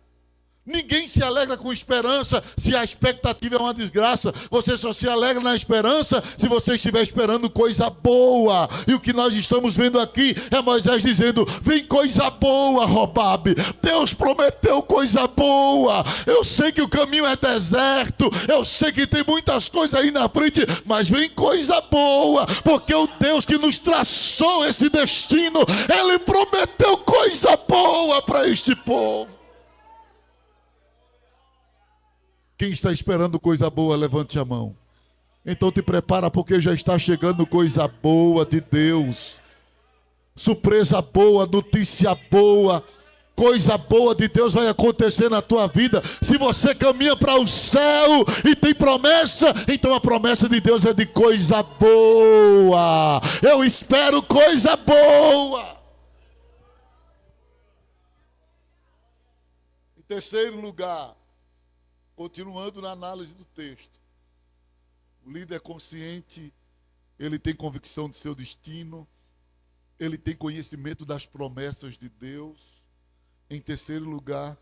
Ninguém se alegra com esperança se a expectativa é uma desgraça. Você só se alegra na esperança se você estiver esperando coisa boa. E o que nós estamos vendo aqui é Moisés dizendo, vem coisa boa, Jobabe. Deus prometeu coisa boa. Eu sei que o caminho é deserto. Eu sei que tem muitas coisas aí na frente. Mas vem coisa boa. Porque o Deus que nos traçou esse destino, Ele prometeu coisa boa para este povo. Quem está esperando coisa boa, levante a mão. Então te prepara, porque já está chegando coisa boa de Deus. Surpresa boa, notícia boa. Coisa boa de Deus vai acontecer na tua vida. Se você caminha para o céu e tem promessa, então a promessa de Deus é de coisa boa. Eu espero coisa boa. Em terceiro lugar, continuando na análise do texto, o líder consciente, ele tem convicção de seu destino, ele tem conhecimento das promessas de Deus. Em terceiro lugar,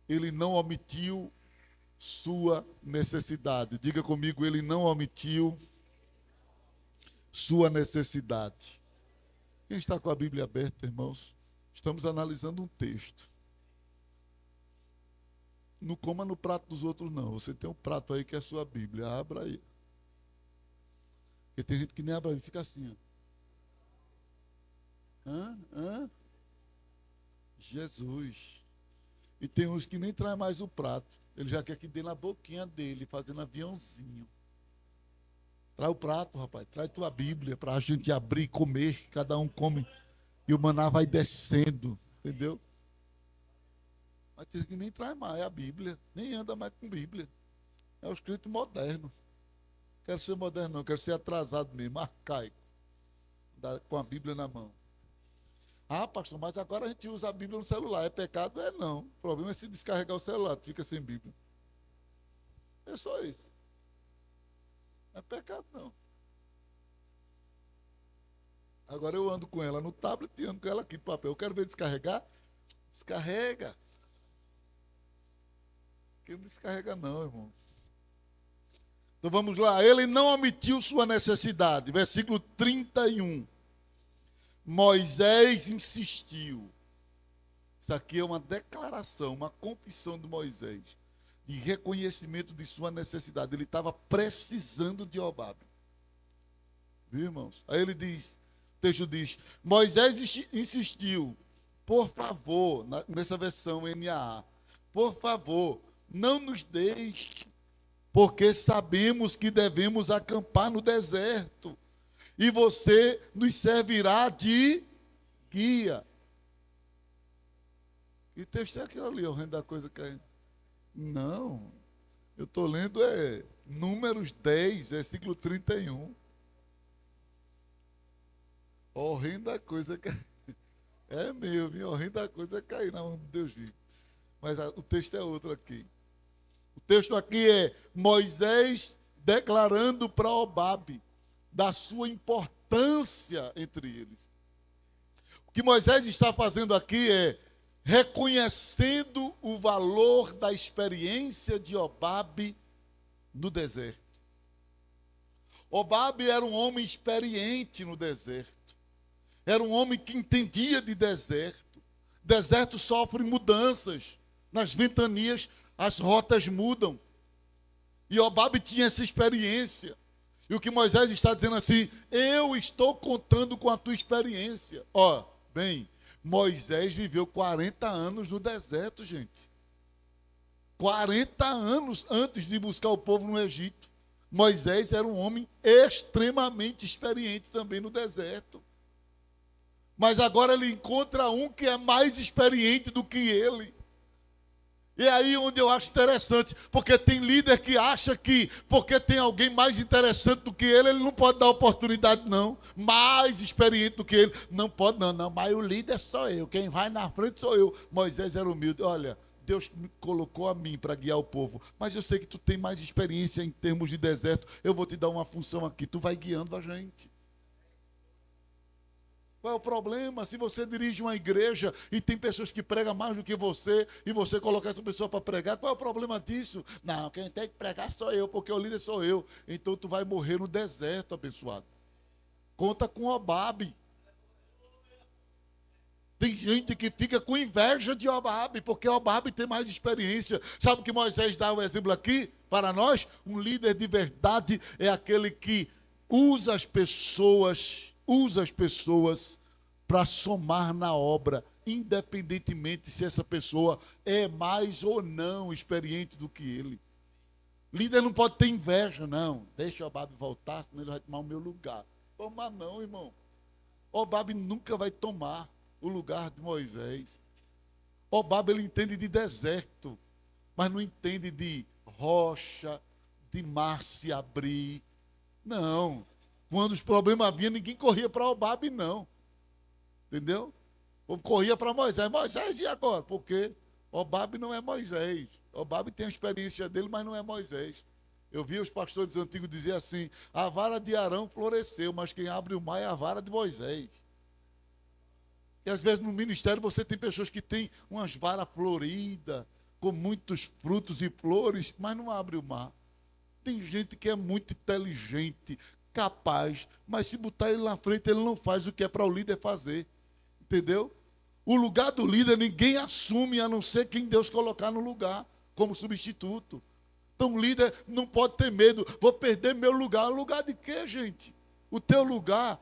ele não omitiu sua necessidade. Diga comigo, ele não omitiu sua necessidade. Quem está com a Bíblia aberta, irmãos? Estamos analisando um texto. Não coma no prato dos outros, não. Você tem um prato aí que é a sua Bíblia. Abra aí. Porque tem gente que nem abre aí, fica assim. Ó. Jesus. E tem uns que nem traz mais o prato. Ele já quer que dê na boquinha dele, fazendo aviãozinho. Traz o prato, rapaz. Traz tua Bíblia para a gente abrir e comer. Cada um come e o maná vai descendo. Entendeu? Mas tem que nem traz mais a Bíblia. Nem anda mais com Bíblia. É o escrito moderno. Quero ser moderno, não. Quero ser atrasado mesmo, arcaico. Com a Bíblia na mão. Ah, pastor, mas agora a gente usa a Bíblia no celular. É pecado? É não. O problema é se descarregar o celular, tu fica sem Bíblia. É só isso. Não é pecado, não. Agora eu ando com ela no tablet e ando com ela aqui no papel. Eu quero ver descarregar. Descarrega. Porque não descarrega não, irmão. Então vamos lá. Ele não omitiu sua necessidade. Versículo 31. Moisés insistiu. Isso aqui é uma declaração, uma confissão de Moisés, de reconhecimento de sua necessidade. Ele estava precisando de Jobabe. Viu, irmãos? Aí ele diz, o texto diz, Moisés insistiu, por favor, nessa versão NAA, por favor, não nos deixe, porque sabemos que devemos acampar no deserto. E você nos servirá de guia. Que texto é aquele ali, o reino da coisa caindo? Não, eu estou lendo Números 10, versículo 31. O reino da coisa caindo. É meu, viu? O reino da coisa caiu na mão de Deus vivo. Mas o texto é outro aqui. O texto aqui é Moisés declarando para Jobabe da sua importância entre eles. O que Moisés está fazendo aqui é reconhecendo o valor da experiência de Jobabe no deserto. Jobabe era um homem experiente no deserto. Era um homem que entendia de deserto. Deserto sofre mudanças. Nas ventanias as rotas mudam. E Jobabe tinha essa experiência. E o que Moisés está dizendo assim, eu estou contando com a tua experiência. Ó, bem, Moisés viveu 40 anos no deserto, gente. 40 anos antes de buscar o povo no Egito. Moisés era um homem extremamente experiente também no deserto. Mas agora ele encontra um que é mais experiente do que ele. E é aí onde eu acho interessante, porque tem líder que acha que, porque tem alguém mais interessante do que ele não pode dar oportunidade, não. Mais experiente do que ele, não pode, não, mas o líder sou eu, quem vai na frente sou eu. Moisés era humilde, olha, Deus me colocou a mim para guiar o povo, mas eu sei que tu tem mais experiência em termos de deserto, eu vou te dar uma função aqui, tu vai guiando a gente. Qual é o problema? Se você dirige uma igreja e tem pessoas que pregam mais do que você e você coloca essa pessoa para pregar, qual é o problema disso? Não, quem tem que pregar sou eu, porque o líder sou eu. Então tu vai morrer no deserto, abençoado. Conta com Jobabe. Tem gente que fica com inveja de Jobabe, porque Jobabe tem mais experiência. Sabe o que Moisés dá o exemplo aqui para nós? Um líder de verdade é aquele que usa as pessoas para somar na obra, independentemente se essa pessoa é mais ou não experiente do que ele. Líder não pode ter inveja, não. Deixa o Obabe voltar, senão ele vai tomar o meu lugar. Tomar não, irmão. Obabe nunca vai tomar o lugar de Moisés. Obabe, ele entende de deserto, mas não entende de rocha, de mar se abrir. Não. Quando os problemas vinham, ninguém corria para Obabe, não. Entendeu? O povo corria para Moisés. Moisés, e agora? Porque Obabe não é Moisés. Obabe tem a experiência dele, mas não é Moisés. Eu vi os pastores antigos dizer assim: a vara de Arão floresceu, mas quem abre o mar é a vara de Moisés. E às vezes no ministério você tem pessoas que têm umas varas floridas, com muitos frutos e flores, mas não abre o mar. Tem gente que é muito inteligente, capaz, mas se botar ele na frente, ele não faz o que é para o líder fazer. Entendeu? O lugar do líder ninguém assume, a não ser quem Deus colocar no lugar, como substituto. Então o líder não pode ter medo. Vou perder meu lugar. Lugar de quê, gente? O teu lugar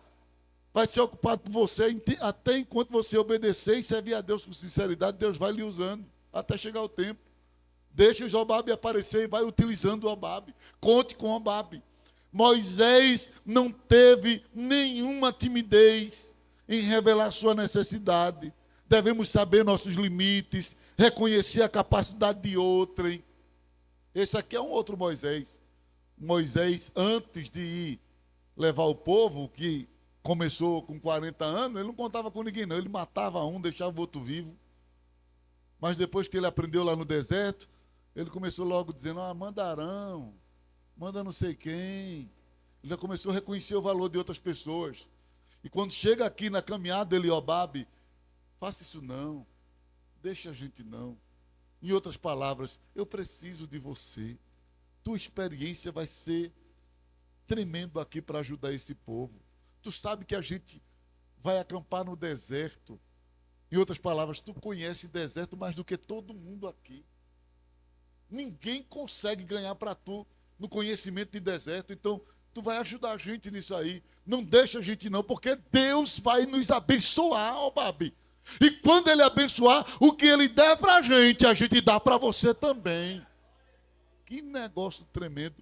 vai ser ocupado por você até enquanto você obedecer e servir a Deus com sinceridade. Deus vai lhe usando até chegar o tempo. Deixa o Jobabe aparecer e vai utilizando o Obabe. Conte com o Obabe. Moisés não teve nenhuma timidez em revelar sua necessidade. Devemos saber nossos limites, reconhecer a capacidade de outrem. Esse aqui é um outro Moisés. Moisés, antes de ir levar o povo, que começou com 40 anos, ele não contava com ninguém, não. Ele matava um, deixava o outro vivo. Mas depois que ele aprendeu lá no deserto, ele começou logo dizendo: manda Arão, manda não sei quem. Ele já começou a reconhecer o valor de outras pessoas. E quando chega aqui na caminhada, ele, Obabe, faça isso não, deixa a gente não. Em outras palavras, eu preciso de você. Tua experiência vai ser tremendo aqui para ajudar esse povo. Tu sabe que a gente vai acampar no deserto. Em outras palavras, tu conhece deserto mais do que todo mundo aqui. Ninguém consegue ganhar para tu no conhecimento de deserto. Então, tu vai ajudar a gente nisso aí. Não deixa a gente não, porque Deus vai nos abençoar, ó Babi. E quando Ele abençoar, o que Ele der para a gente dá para você também. Que negócio tremendo.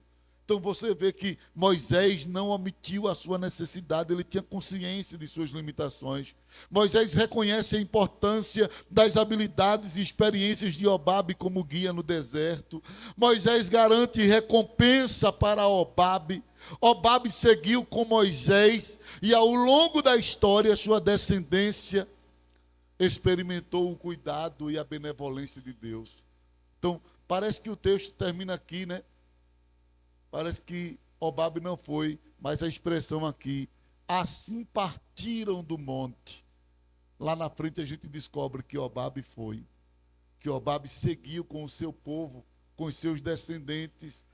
Então você vê que Moisés não omitiu a sua necessidade, ele tinha consciência de suas limitações. Moisés reconhece a importância das habilidades e experiências de Obabe como guia no deserto. Moisés garante recompensa para Obabe. Obabe seguiu com Moisés e ao longo da história sua descendência experimentou o cuidado e a benevolência de Deus. Então, parece que o texto termina aqui, né? Parece que Obabe não foi, mas a expressão aqui, assim partiram do monte. Lá na frente a gente descobre que Obabe foi, que Obabe seguiu com o seu povo, com os seus descendentes,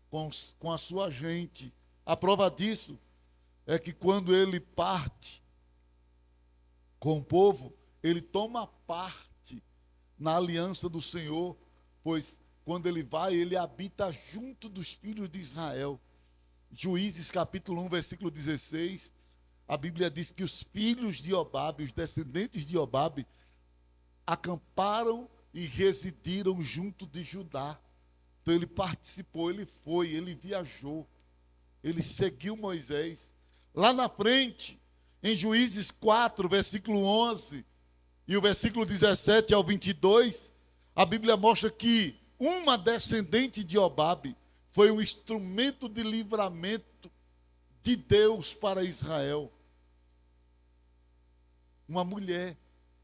com a sua gente. A prova disso é que quando ele parte com o povo, ele toma parte na aliança do Senhor, pois quando ele vai, ele habita junto dos filhos de Israel. Juízes capítulo 1, versículo 16, a Bíblia diz que os filhos de Obabe, os descendentes de Obabe, acamparam e residiram junto de Judá. Então ele participou, ele foi, ele viajou, ele seguiu Moisés. Lá na frente, em Juízes 4, versículo 11, e o versículo 17 ao 22, a Bíblia mostra que uma descendente de Obabe foi um instrumento de livramento de Deus para Israel. Uma mulher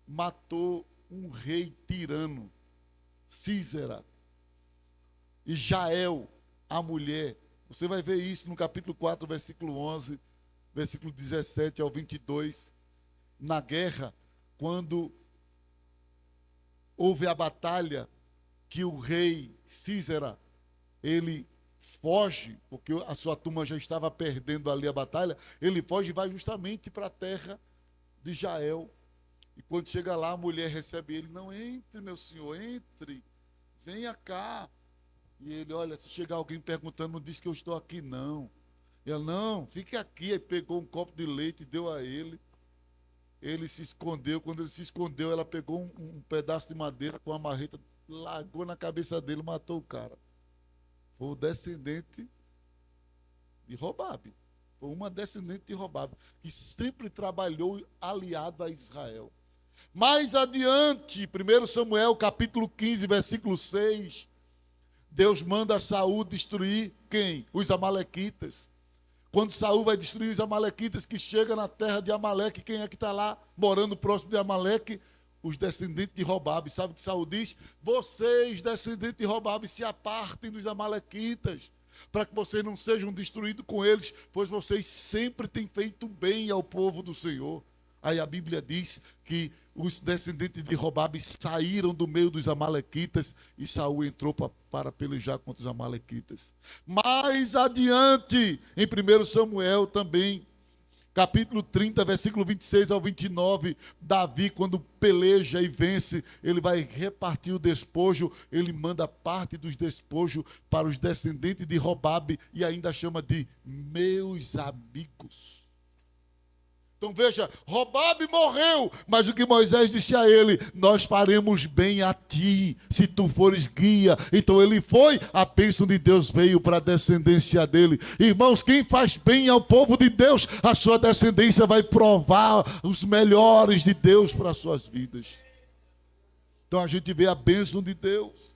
matou um rei tirano, Císera. E Jael, a mulher, você vai ver isso no capítulo 4, versículo 11, versículo 17 ao 22, na guerra, quando houve a batalha, que o rei Císera, ele foge, porque a sua turma já estava perdendo ali a batalha, ele foge e vai justamente para a terra de Jael. E quando chega lá, a mulher recebe ele: não, entre, meu senhor, entre, venha cá. E ele: olha, se chegar alguém perguntando, não diz que eu estou aqui, não. E ela: não, fique aqui. Aí pegou um copo de leite e deu a ele. Ele se escondeu. Quando ele se escondeu, ela pegou um pedaço de madeira com uma marreta, largou na cabeça dele, matou o cara. Foi o descendente de Robabe. Foi uma descendente de Robabe, que sempre trabalhou aliado a Israel. Mais adiante, 1 Samuel, capítulo 15, versículo 6, Deus manda Saul destruir quem? Os amalequitas. Quando Saul vai destruir os amalequitas, que chega na terra de Amaleque, quem é que está lá morando próximo de Amaleque? Os descendentes de Robabe. Sabe o que Saul diz? Vocês, descendentes de Robabe, se apartem dos amalequitas, para que vocês não sejam destruídos com eles, pois vocês sempre têm feito bem ao povo do Senhor. Aí a Bíblia diz que os descendentes de Robabe saíram do meio dos amalequitas e Saul entrou para pelejar contra os amalequitas. Mais adiante, em 1 Samuel também, capítulo 30, versículo 26 ao 29, Davi, quando peleja e vence, ele vai repartir o despojo, ele manda parte dos despojos para os descendentes de Robabe e ainda chama de meus amigos. Então veja, Robabe morreu, mas o que Moisés disse a ele: nós faremos bem a ti, se tu fores guia. Então ele foi, a bênção de Deus veio para a descendência dele. Irmãos, quem faz bem ao povo de Deus, a sua descendência vai provar os melhores de Deus para as suas vidas. Então a gente vê a bênção de Deus.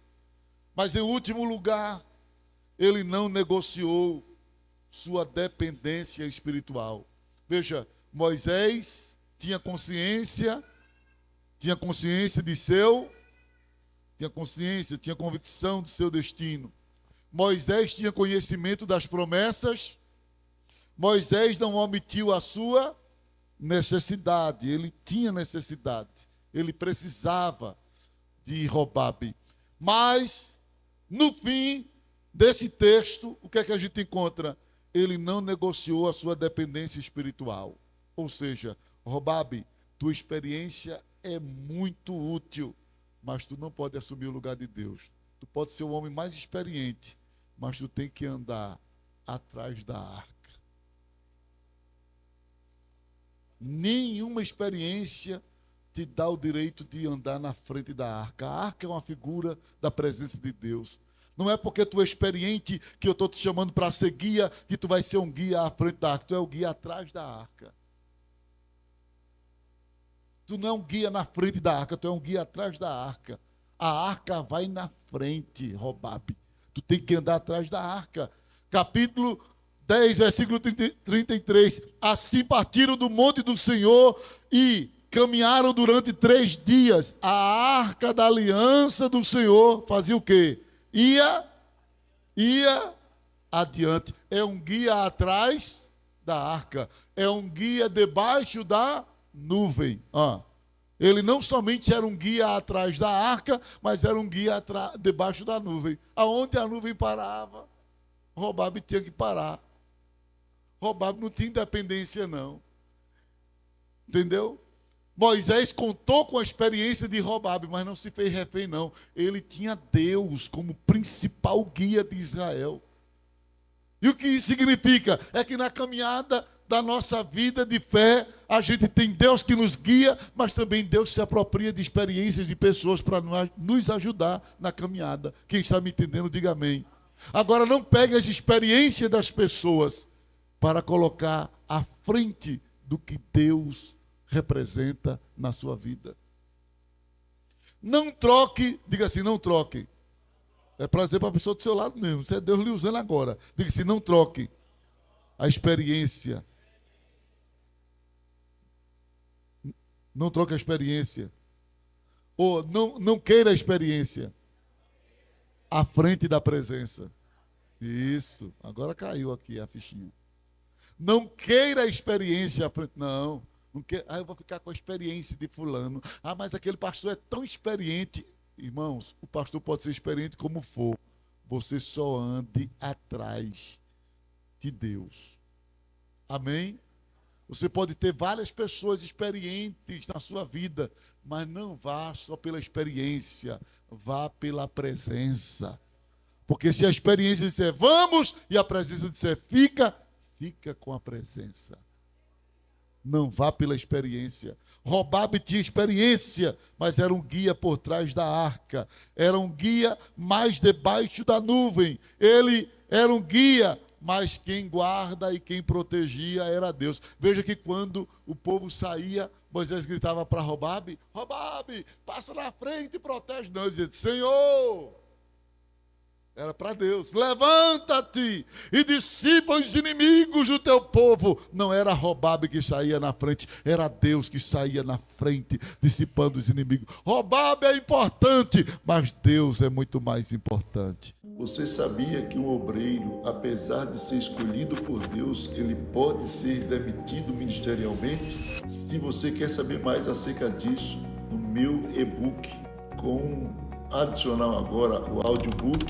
Mas em último lugar, ele não negociou sua dependência espiritual. Veja, Moisés tinha consciência de seu, tinha convicção de seu destino. Moisés tinha conhecimento das promessas. Moisés não omitiu a sua necessidade. Ele tinha necessidade. Ele precisava de Robabe. Mas, no fim desse texto, o que é que a gente encontra? Ele não negociou a sua dependência espiritual. Ou seja, Robabe, tua experiência é muito útil, mas tu não pode assumir o lugar de Deus. Tu pode ser o homem mais experiente, mas tu tem que andar atrás da arca. Nenhuma experiência te dá o direito de andar na frente da arca. A arca é uma figura da presença de Deus. Não é porque tu é experiente que eu estou te chamando para ser guia, que tu vai ser um guia à frente da arca. Tu é o guia atrás da arca. Tu não é um guia na frente da arca, tu é um guia atrás da arca. A arca vai na frente, Robabe. Tu tem que andar atrás da arca. Capítulo 10, versículo 33. Assim partiram do monte do Senhor e caminharam durante 3 dias. A arca da aliança do Senhor fazia o quê? Ia adiante. É um guia atrás da arca. É um guia debaixo da nuvem. Ele não somente era um guia atrás da arca, mas era um guia debaixo da nuvem. Aonde a nuvem parava, Robabe tinha que parar. Robabe não tinha independência, não. Entendeu? Moisés contou com a experiência de Robabe, mas não se fez refém, não. Ele tinha Deus como principal guia de Israel. E o que isso significa? É que na caminhada da nossa vida de fé, a gente tem Deus que nos guia, mas também Deus se apropria de experiências de pessoas para nos ajudar na caminhada. Quem está me entendendo, diga amém. Agora, não pegue as experiências das pessoas para colocar à frente do que Deus representa na sua vida. Não troque, diga assim, não troque. É para dizer para a pessoa do seu lado mesmo, isso é Deus lhe usando agora. Diga assim, não troque a experiência. Não troque a experiência. Ou não queira a experiência à frente da presença. Isso, agora caiu aqui a fichinha. Não queira a experiência à frente. Não queira, eu vou ficar com a experiência de fulano. Mas aquele pastor é tão experiente. Irmãos, o pastor pode ser experiente como for. Você só ande atrás de Deus. Amém? Você pode ter várias pessoas experientes na sua vida, mas não vá só pela experiência, vá pela presença. Porque se a experiência disser vamos e a presença disser fica com a presença. Não vá pela experiência. Robabe tinha experiência, mas era um guia por trás da arca. Era um guia mais debaixo da nuvem. Ele era um guia, mas quem guarda e quem protegia era Deus. Veja que quando o povo saía, Moisés gritava para Robabe: Robabe, passa na frente e protege. Não, ele dizia: Senhor. Era para Deus. Levanta-te e dissipa os inimigos do teu povo. Não era Robabe que saía na frente, era Deus que saía na frente, dissipando os inimigos. Robabe é importante, mas Deus é muito mais importante. Você sabia que um obreiro, apesar de ser escolhido por Deus, ele pode ser demitido ministerialmente? Se você quer saber mais acerca disso, no meu e-book, com adicional agora o audiobook,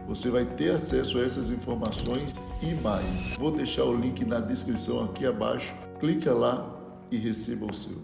você vai ter acesso a essas informações e mais. Vou deixar o link na descrição aqui abaixo. Clica lá e receba o seu.